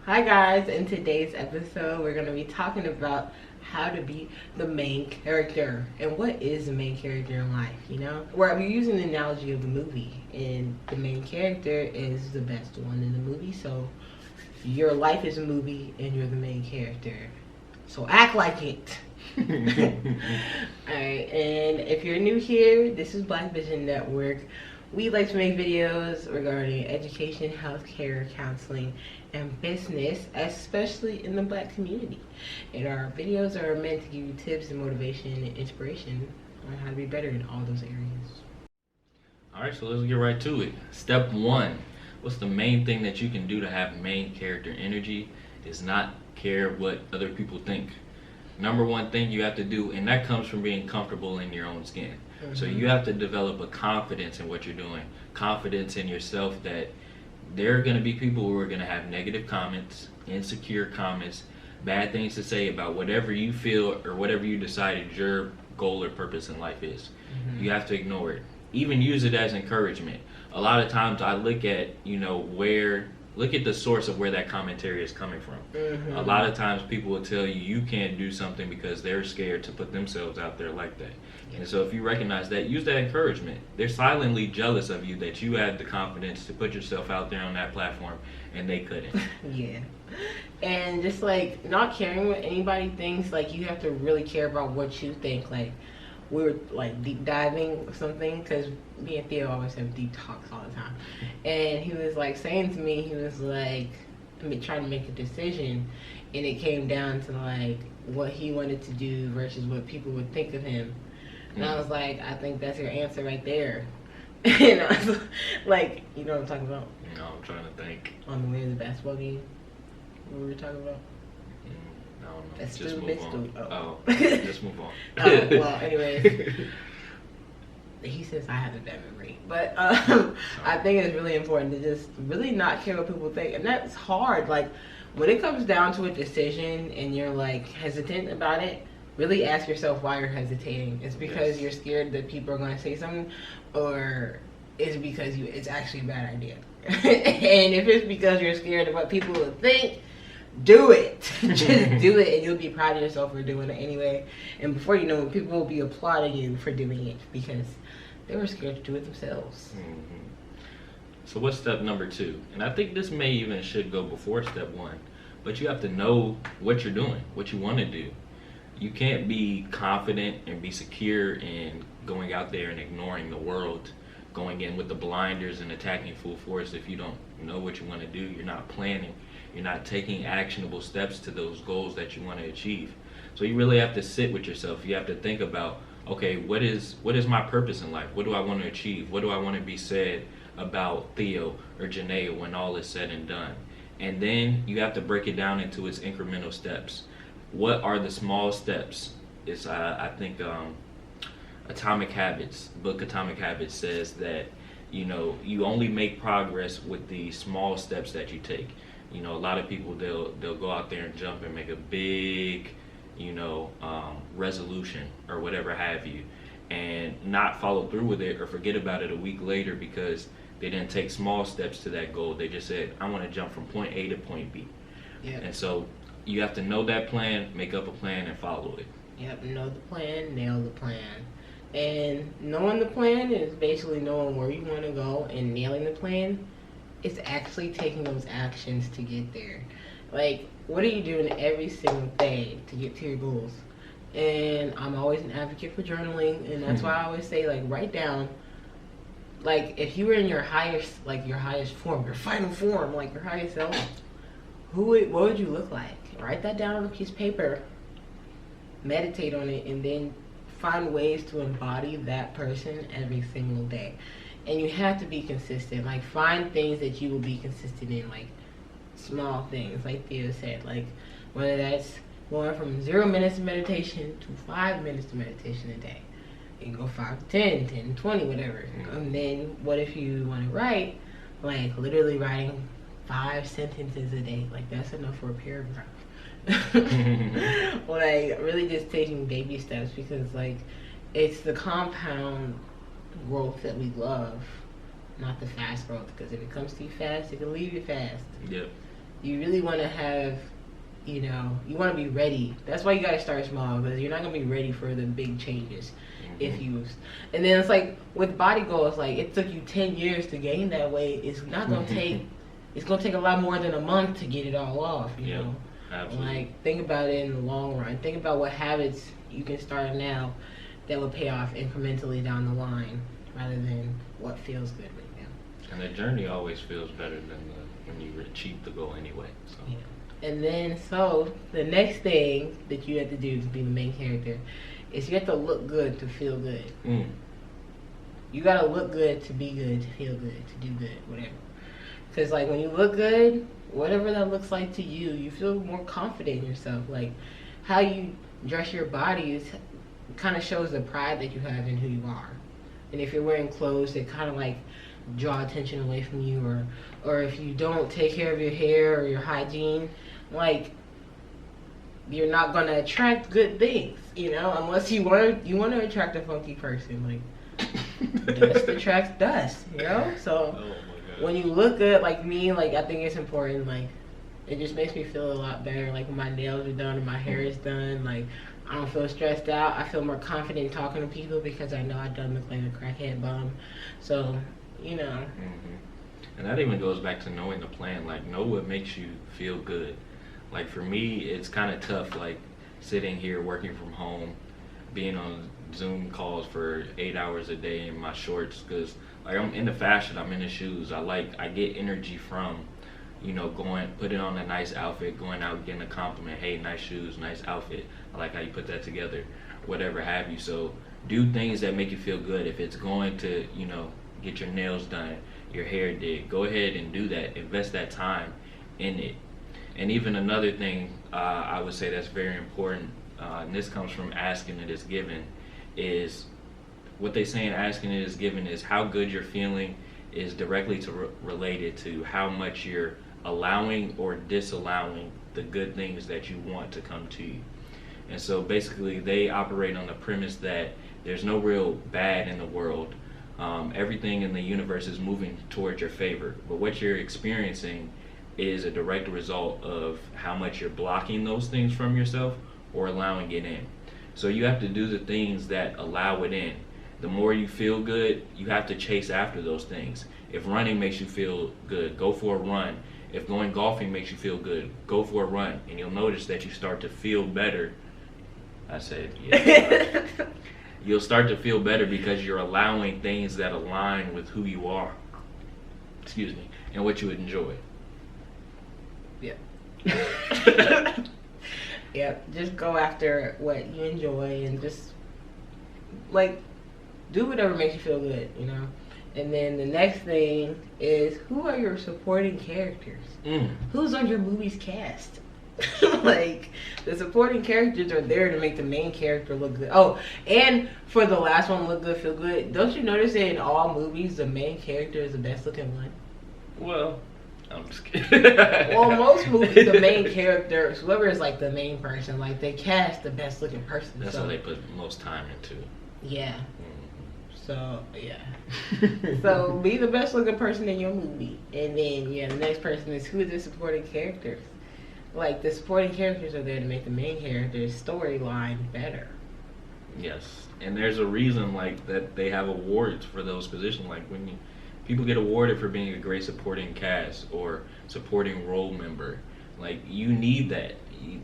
Hi guys, in today's episode we're going to be talking about how to be the main character. And what is the main character in life, you know? We're using the analogy of the movie, and the main character is the best one in the movie. So your life is a movie and you're the main character. So act like it. Alright, and if you're new here, this is Black Vision Network. We like to make videos regarding education, healthcare, counseling, and business, especially in the Black community. And our videos are meant to give you tips and motivation and inspiration on how to be better in all those areas. Alright, so let's get right to it. Step one. What's the main thing that you can do to have main character energy is not care what other people think. Number one thing you have to do, and that comes from being comfortable in your own skin. So you have to develop a confidence in what you're doing, confidence in yourself that there are going to be people who are going to have negative comments, insecure comments, bad things to say about whatever you feel or whatever you decided your goal or purpose in life is. You have to ignore it. Even use it as encouragement. A lot of times I look at, look at the source of where that commentary is coming from. A lot of times people will tell you can't do something because they're scared to put themselves out there like that. And so if you recognize that, use that encouragement. They're silently jealous of you that you had the confidence to put yourself out there on that platform and they couldn't. Yeah. And just like not caring what anybody thinks, like you have to really care about what you think. Like we were like deep diving or something, because me and Theo always have deep talks all the time, and he was like saying to me, he was like trying to make a decision, and it came down to like what he wanted to do versus what people would think of him. And I was like, I think that's your answer right there. And I was like, you know what I'm talking about? No, I'm trying to think. On the way to the basketball game, what were we talking about? I don't know. That's just still move on. Oh. Just move on. Well, anyways, he says I have a bad memory, but I think it's really important to just really not care what people think, and that's hard. Like when it comes down to a decision and you're like hesitant about it, really ask yourself why you're hesitating. It's because you're scared that people are going to say something, or is it because it's actually a bad idea? And if it's because you're scared of what people will think, do it. Just do it, and you'll be proud of yourself for doing it anyway. And before you know it, people will be applauding you for doing it because they were scared to do it themselves. So what's step number two? And I think this may even should go before step one, but you have to know what you're doing, what you want to do. You can't be confident and be secure in going out there and ignoring the world, going in with the blinders and attacking full force if you don't know what you want to do. You're not planning. You're not taking actionable steps to those goals that you want to achieve. So you really have to sit with yourself. You have to think about, okay, what is my purpose in life? What do I want to achieve? What do I want to be said about Theo or Janae when all is said and done? And then you have to break it down into its incremental steps. What are the small steps? It's I think Atomic Habits, the book Atomic Habits says that you only make progress with the small steps that you take. A lot of people they'll go out there and jump and make a big resolution or whatever have you, and not follow through with it or forget about it a week later because they didn't take small steps to that goal. They just said, I want to jump from point A to point B. Yep. And so you have to know that plan, make up a plan, and follow it. Yep, know the plan, nail the plan. And knowing the plan is basically knowing where you want to go, and nailing the plan is actually taking those actions to get there. Like, what are you doing every single day to get to your goals? And I'm always an advocate for journaling, and that's why I always say, like, write down, like, if you were in your highest form, your final form, like your highest self, what would you look like? Write that down on a piece of paper, meditate on it, and then find ways to embody that person every single day. And you have to be consistent. Like, find things that you will be consistent in, like small things, like Theo said, like whether that's going from 0 minutes of meditation to 5 minutes of meditation a day. You can go 5 to 10, 10 to 20, whatever. And then what if you want to write, like literally writing 5 sentences a day? Like, that's enough for a paragraph. Like, really just taking baby steps, because like it's the compound growth that we love, not the fast growth, because if it comes to you fast, it can leave you fast. Yep. you really want to have, you want to be ready. That's why you got to start small, because you're not going to be ready for the big changes if you. And then it's like with body goals, like it took you 10 years to gain that weight. It's not going to take. It's going to take a lot more than a month to get it all off. You know, absolutely. like think about it in the long run. Think about what habits you can start now that will pay off incrementally down the line, rather than what feels good right now. And the journey always feels better than when you achieve the goal anyway. So. Yeah. And then, so the next thing that you have to do to be the main character is you have to look good to feel good. You gotta look good to be good, to feel good, to do good, whatever. Because like when you look good, whatever that looks like to you, you feel more confident in yourself. Like how you dress your body is kind of shows the pride that you have in who you are. And if you're wearing clothes that kind of like draw attention away from you, or if you don't take care of your hair or your hygiene, like you're not gonna attract good things, unless you want to attract a funky person. Like dust attracts dust, So when you look good, like me, like I think it's important. Like it just makes me feel a lot better. Like when my nails are done and my hair is done, like I don't feel stressed out. I feel more confident talking to people because I know I don't look like a crackhead bum. So, And that even goes back to knowing the plan. Like, know what makes you feel good. Like, for me, it's kind of tough, like, sitting here working from home, being on Zoom calls for 8 hours a day in my shorts. Because, like, I'm into fashion. I'm into shoes. I get energy from, putting on a nice outfit, going out, getting a compliment. Hey, nice shoes, nice outfit. I like how you put that together, whatever have you. So do things that make you feel good. If it's going to, get your nails done, your hair did, go ahead and do that. Invest that time in it. And even another thing I would say that's very important, and this comes from asking it is given, is what they say in asking it is given is how good you're feeling is directly related to how much you're allowing or disallowing the good things that you want to come to you. And so basically they operate on the premise that there's no real bad in the world. Everything in the universe is moving towards your favor. But what you're experiencing is a direct result of how much you're blocking those things from yourself or allowing it in. So you have to do the things that allow it in. The more you feel good, you have to chase after those things. If running makes you feel good, go for a run. If going golfing makes you feel good, go for a run. And you'll notice that you start to feel better. I said, yeah. You'll start to feel better because you're allowing things that align with who you are. Excuse me. And what you enjoy. Yeah. Yep. Just go after what you enjoy and just like do whatever makes you feel good, And then the next thing is, who are your supporting characters? Who's on your movie's cast? Like, the supporting characters are there to make the main character look good. Oh, and for the last one, look good, feel good. Don't you notice that in all movies, the main character is the best looking one? Well, I'm just kidding. Well, most movies, the main character, whoever is like the main person, like they cast the best looking person. That's how they put most time into. Yeah. So, yeah. So, be the best looking person in your movie. And then, the next person is, who are the supporting characters? Like, the supporting characters are there to make the main character's storyline better. Yes. And there's a reason, like, that they have awards for those positions. Like, when people get awarded for being a great supporting cast or supporting role member, like, you need that.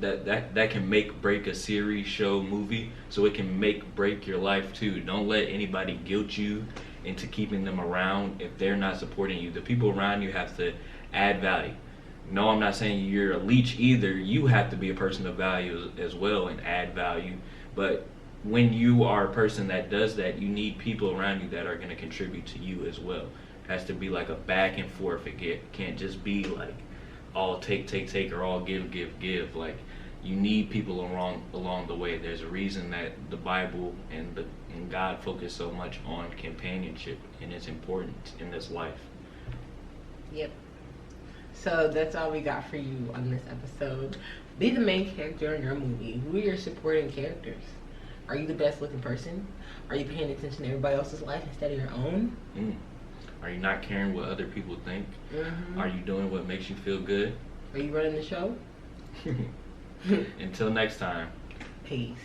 That can make break a series, show, movie, so it can make break your life too. Don't let anybody guilt you into keeping them around if they're not supporting you. The people around you have to add value. No, I'm not saying you're a leech either. You have to be a person of value as well and add value. But when you are a person that does that, you need people around you that are going to contribute to you as well. It has to be like a back and forth. It can't just be like all take, or all give. Like, you need people along the way. There's a reason that the Bible and God focus so much on companionship, and it's important in this life. Yep. So that's all we got for you on this episode. Be the main character in your movie. Who are your supporting characters? Are you the best looking person? Are you paying attention to everybody else's life instead of your own? Are you not caring what other people think? Mm-hmm. Are you doing what makes you feel good? Are you running the show? Until next time. Peace.